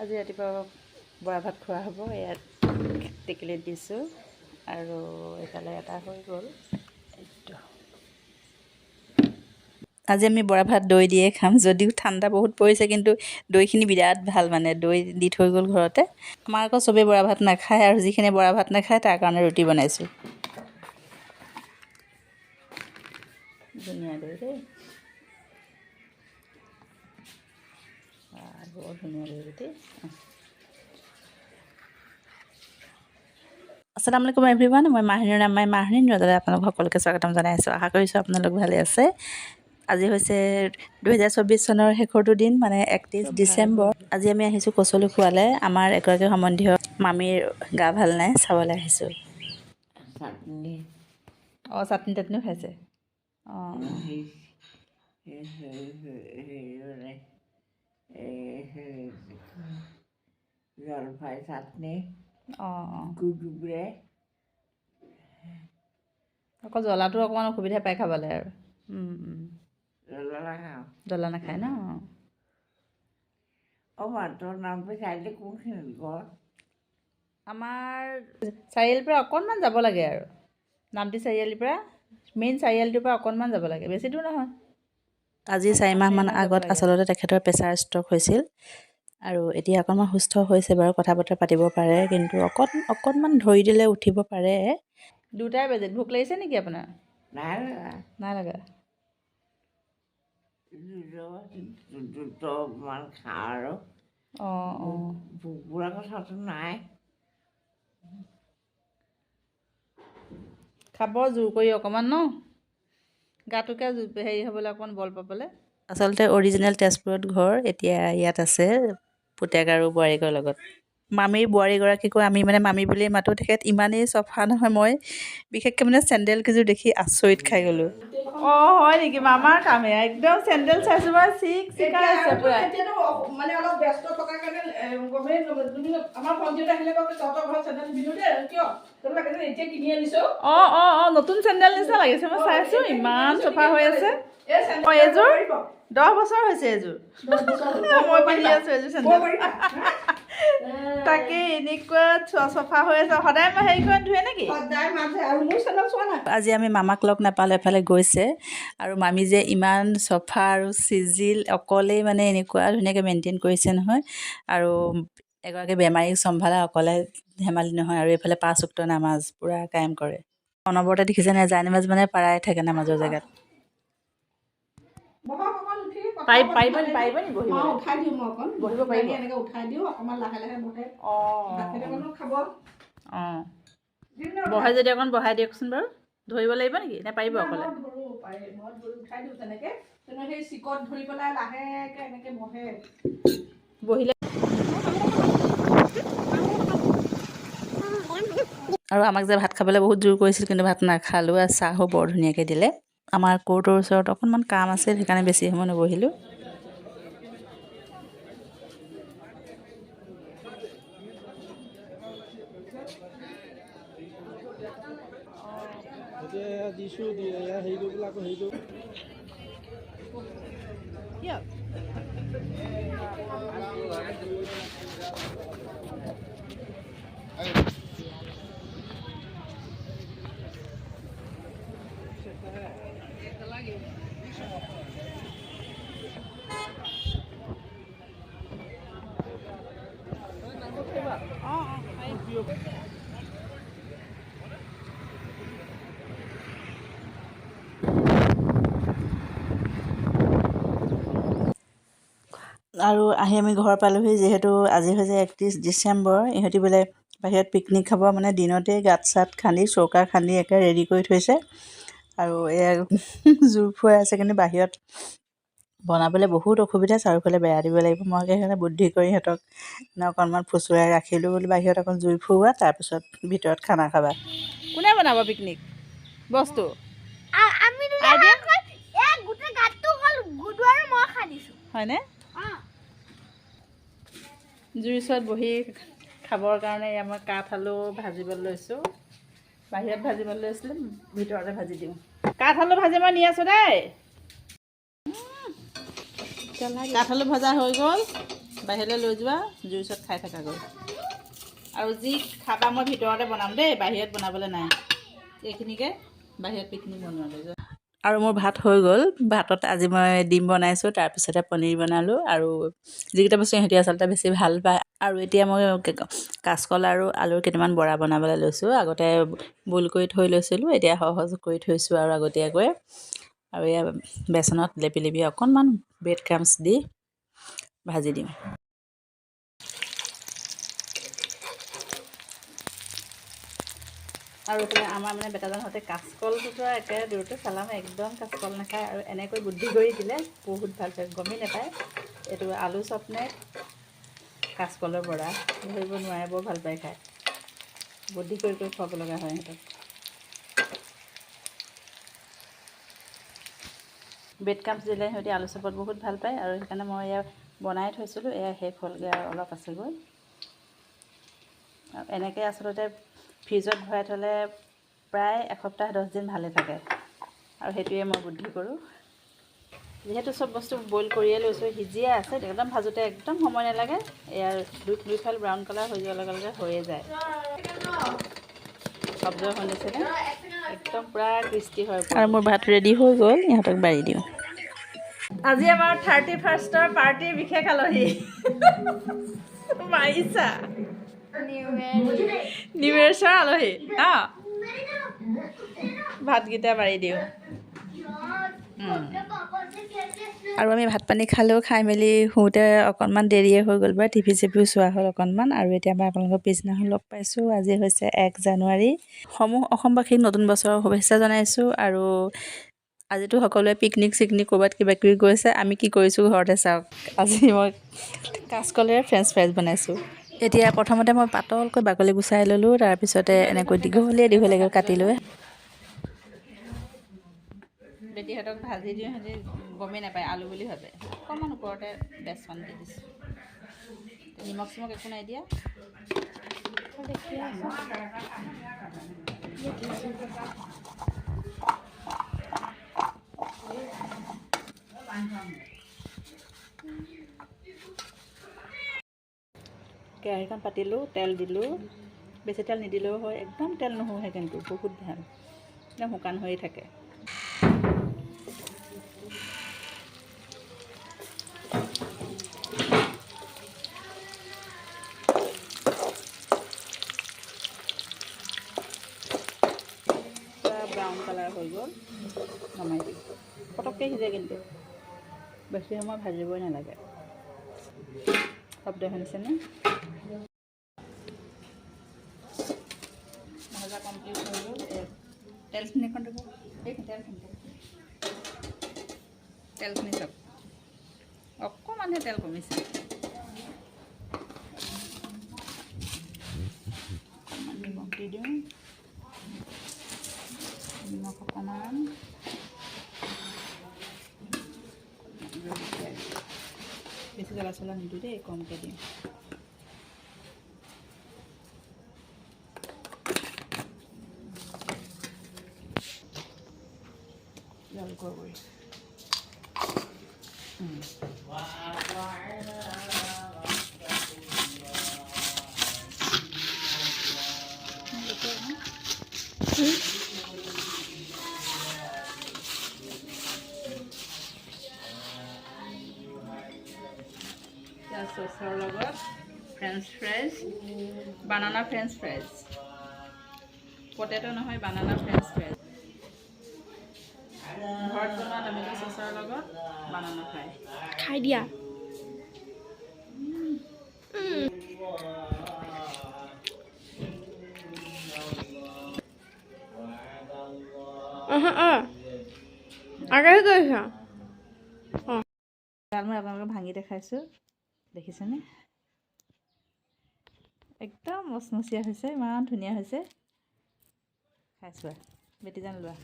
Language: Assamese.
আজি ৰাতিপুৱা বৰা ভাত খোৱা হ'ব। ইয়াত টেকেলিত দিছোঁ আৰু এইফালে এটা হৈ গ'ল। এইটো আজি আমি বৰা ভাত দৈ দিয়ে খাম, যদিও ঠাণ্ডা বহুত পৰিছে, কিন্তু দৈখিনি বিৰাট ভাল, মানে দৈ দি থৈ গ'ল ঘৰতে। আমাৰ আকৌ চবেই বৰা ভাত নাখায়, আৰু যিখিনি বৰা ভাত নাখায় তাৰ কাৰণে ৰুটি বনাইছোঁ। ধুনীয়া দৈ দেই, বৰ ধুনীয়া দৈ ৰুটি। আসসালামু আলাইকুম এভৰিৱান, মই মাহিনুৰ নামাই মাহিনুৰ নজৰে আপোনালোক সকলোকে স্বাগতম জনাইছোঁ। আশা কৰিছোঁ আপোনালোক ভালে আছে। আজি হৈছে 2024 চনৰ শেষৰটো দিন, মানে 31 ডিচেম্বৰ। আজি আমি আহিছোঁ কচুলু খোৱালে। আমাৰ এগৰাকী সম্বন্ধীয় মামীৰ গা ভাল নাই, চাবলৈ আহিছোঁ। চাটনি চাটনিও খাইছে। জলফাই চাটনি, গুড়ে অকল জ্বলাটো অকণমান অসুবিধা পাই খাবলৈ আৰু জ্বলা নাখায় ন। তোৰ নামটো চাৰিআলি কোনখিনিত ঘৰ? আমাৰ চাৰিআলিৰ পৰা অকণমান যাব লাগে, আৰু নামটি চাৰিআলিৰ পৰা, মেইন চাৰিআলিটোৰ পৰা অকণমান যাব লাগে, বেছি দূৰ নহয়। আজি 4 মাহমান আগত আচলতে তেখেতৰ প্ৰেছাৰ ষ্ট্ৰক হৈছিল, আৰু এতিয়া অকণমান সুস্থ হৈছে বাৰু, কথা বতৰা পাতিব পাৰে, কিন্তু অকণমান ধৰি দিলে উঠিব পাৰে। 2টাই বাজিল। ভোক লাগিছে নেকি আপোনাৰ? নাই লগা। দুটামান খাওঁ আৰু ভোকবোৰা কথাটো নাই। খাব জোৰ কৰি অকণমান ন, গাটোকে হেৰি হ'বলৈ অকণমান বল পাবলৈ। আচলতে অৰিজিনেল তেজপুৰত ঘৰ, এতিয়া ইয়াত আছে পুতেক আৰু বোৱাৰীকৰ লগত। মামীৰ বোৱাৰীগৰাকীকো আমি মানে মামী বুলিয়ে মাতোঁ। তেখেত ইমানেই চফা নহয়, মই বিশেষকৈ মানে চেণ্ডেল কেইযোৰ দেখি আচৰিত খাই গ'লোঁ। হয় নেকি? মামাৰ কামে একদম চেণ্ডেল চাইছোঁ বাৰু, চিকা আছে পুৰা। মানে অলপ ব্যস্ত থকাৰ কাৰণে আমাৰ ভণ্টিহঁত আহিলে তহঁতৰ ঘৰত চেণ্ডেল নিপিন্ধো দেই, কিয় এতিয়া কিনি আনিছোঁ। নতুন চেণ্ডেল নিচিনা লাগিছে, মই চাইছোঁ ইমান চফা হৈ আছে। এইযোৰ 10 বছৰ হৈছে, এইযোৰ মই পিন্ধি আছোঁ এইযোৰ চেণ্ডেল। তাকে এনেকুৱা চফা হৈ আছে, সদায় মই হেৰি কৰি ধুৱে নেকি? আজি আমি মামাক লগ নাপালোঁ, এফালে গৈছে, আৰু মামী যে ইমান চফা আৰু চিজিল, অকলেই মানে এনেকুৱা ধুনীয়াকৈ মেইনটেইন কৰিছে নহয়। আৰু এগৰাকী বেমাৰীক চম্ভালা অকলে ধেমালি নহয়, আৰু এইফালে 5 ওয়াক্ত নামাজ পূৰা কায়েম কৰে। অনবৰতে দেখিছে নাই, জায়নামাজ মানে পাৰাই থাকে নামাজৰ জেগাত। পাৰিব নি বহিব? উঠাই দিওঁ মই অকণ, বহিব পাৰিব, এনেকৈ উঠাই দিওঁ, অকণমান লাহে লাহে বহে। খাব বহাই যদি অকণ বহাই দিয়কচোন বাৰু। ধৰিব লাগিব নেকি, নে পাৰিব অকলে? উঠাই দিওঁ তেনেকৈ, সেই চিকত ধৰি পেলাই লাহেকৈ এনেকৈ বহে। বহিলে আৰু আমাক যে ভাত খাবলৈ বহুত জোৰ কৰিছিল, কিন্তু ভাত নাখালোঁ, আৰু চাহো বৰ ধুনীয়াকৈ দিলে। আমাৰ কোৰ্টৰ ওচৰত অকণমান কাম আছিল, সেইকাৰণে বেছি সময় নবহিলোঁ। আৰু আহি আমি ঘৰ পালোহি, যিহেতু আজি হৈছে 31 ডিচেম্বৰ। ইহঁতি বোলে বাহিৰত পিকনিক খাব, মানে দিনতেই গাঁত চাত খান্দি, চৌকা খান্দি একে ৰেডি কৰি থৈছে, আৰু এয়া জোৰ ফুৱাই আছে। কিন্তু বাহিৰত বনাবলৈ বহুত অসুবিধা, চাৰিওফালে বেৰা দিব লাগিব। মই সেইকাৰণে বুদ্ধি কৰি সিহঁতক অকণমান ফুচুৰাই ৰাখিলোঁ, বোলো বাহিৰত অকণ জুই ফুৰোৱা, তাৰপিছত ভিতৰত খানা খাবা। কোনে বনাব পিকনিক বস্তু? হয়নে? জুইৰ ওচৰত বহি খাবৰ কাৰণে মই কাঠ আলু ভাজিবলৈ লৈছোঁ। বাহিৰত ভাজিবলৈ লৈছিলোঁ, ভিতৰতে ভাজি দিওঁ। কাঠ আলু ভাজি মই নি আছোঁ দেই। কাঠ আলু ভজা হৈ গ'ল, বাহিৰলৈ লৈ যোৱা জুইৰ ওচৰত খাই থাকাগৈ আৰু যি খাবা মই ভিতৰতে বনাম দেই বাহিৰত বনাবলৈ নাই এইখিনিকে বাহিৰত পিকনিক বনোৱা লৈ যোৱা আৰু মোৰ ভাত হৈ গ'ল ভাতত আজি মই ডিম বনাইছোঁ তাৰপিছতে পনীৰ বনালোঁ আৰু যিকেইটা বস্তু সিহঁতি আচলতে বেছি ভাল পায় আৰু এতিয়া মই কাচকল আৰু আলুৰ কেইটামান বৰা বনাবলৈ লৈছোঁ আগতে বইল কৰি থৈ লৈছিলোঁ এতিয়া সহজ কৰি থৈছোঁ আৰু আগতীয়াকৈ আৰু এয়া বেচনত লেপি লেপি অকণমান ব্ৰেড ক্ৰাম্ছ দি ভাজি দিম আৰু এইফালে আমাৰ মানে বেটাজনহঁতে কাচকলটোতো একেবাৰে দূৰতে চালাম একদম কাচকল নাখায় আৰু এনেকৈ বুদ্ধি কৰি দিলে বহুত ভাল পায় গমেই নাপায় এইটো আলু চপ নে কাচকলৰ বৰা ধৰিব নোৱাৰে বৰ ভাল পায় খায় বুদ্ধি কৰি কৰি খুৱাব লগা হয় সিহঁতক ব্ৰেড ক্ৰাম্ছ দিলে সিহঁতি আলু চপত বহুত ভাল পায় আৰু সেইকাৰণে মই এয়া বনাই থৈছিলোঁ এয়া শেষ হ'লগৈ আৰু অলপ আছেগৈ আৰু এনেকৈ আচলতে ফ্ৰিজত ভৰাই থ'লে প্ৰায় এসপ্তাহ 10 দিন ভালে থাকে আৰু সেইটোৱে মই বুদ্ধি কৰোঁ যিহেতু চব বস্তু বইল কৰিয়ে লৈছোঁ সিজিয়ে আছে একদম ভাজোতে একদম সময় নালাগে ইয়াৰ দুইফাল ব্ৰাউন কালাৰ হৈ যোৱাৰ লগে লগে হৈয়ে যায় শব্দ শুনিছেনে একদম পুৰা ক্ৰিস্পি হয় আৰু মোৰ ভাত ৰেডি হৈ গ'ল ইহঁতক বাঢ়ি দিওঁ আজি আমাৰ 31ৰ পাৰ্টিৰ বিশেষ আলহী মাৰিছা নিউ ইয়েৰ্ছৰ আলহী ভাতকেইটা বাঢ়ি দিওঁ আৰু আমি ভাত পানী খালেও খাই মেলি শুওঁতে অকণমান দেৰিয়ে হৈ গ'ল বাৰু টিভি চিভিও চোৱা হ'ল অকণমান আৰু এতিয়া মই আপোনালোকৰ পিছদিনাখন লগ পাইছোঁ আজি হৈছে 1 জানুৱাৰী সমূহ অসমবাসীক নতুন বছৰৰ শুভেচ্ছা জনাইছোঁ আৰু আজিতো সকলোৱে পিকনিক চিকনিক ক'ৰবাত কিবা কিবি গৈছে আমি কি কৰিছোঁ ঘৰতে চাওক আজি মই কাচকলেৰে ফ্ৰেঞ্চ ফ্ৰাইজ বনাইছোঁ এতিয়া প্ৰথমতে মই পাতলকৈ বাকলি গুচাই ল'লোঁ তাৰপিছতে এনেকৈ দীঘলীয়াকৈ কাটি লৈ বেটীহঁতক ভাজি দিওঁ সিহঁতি গমেই নাপায় আলু বুলি ভাবে অকণমান ওপৰতে বেচন দি দিছোঁ নিমখ চিমখ একো নাই দিয়া কেৰাহীখন পাতিলোঁ তেল দিলোঁ বেছি তেল নিদিলেও হয় একদম তেল নোহোৱাহে কিন্তু বহুত ভাল একদম শুকান হৈ থাকে ব্ৰাউন কালাৰ হৈ গ'ল নমাই দিম পটককৈ সিজে কিন্তু বেছি সময় ভাজিবই নালাগে শব্দ শুনিছেনে ভাজা কমপ্লিট হৈ গ'ল তেলখিনি এখন দিব এই তেলখিনি চাওক অকণমানহে তেল কমিছে অকণমান নিমখ দি দিওঁ নিমখ অকণমান বেছি জ্বলা চলা নিদিওঁ দেই কমকৈ দিওঁ জলকীয়া গুড়ি চচৰ লগত ফ্ৰেঞ্চ ফ্ৰাইজ বানানা ফ্ৰেঞ্চ ফ্ৰাইজ পটেটো নহয় বানানা ফ্ৰেঞ্চ ফ্ৰাইজ ঘৰত বনোৱা টমেটো চচৰ লগত বানানা ফ্ৰাই খাই দিয়া মই আপোনালোকক ভাঙি দেখাইছোঁ দেখিছেনে একদম মচমচীয়া হৈছে ইমান ধুনীয়া হৈছে খাইছোঁ বেটিজান লোৱা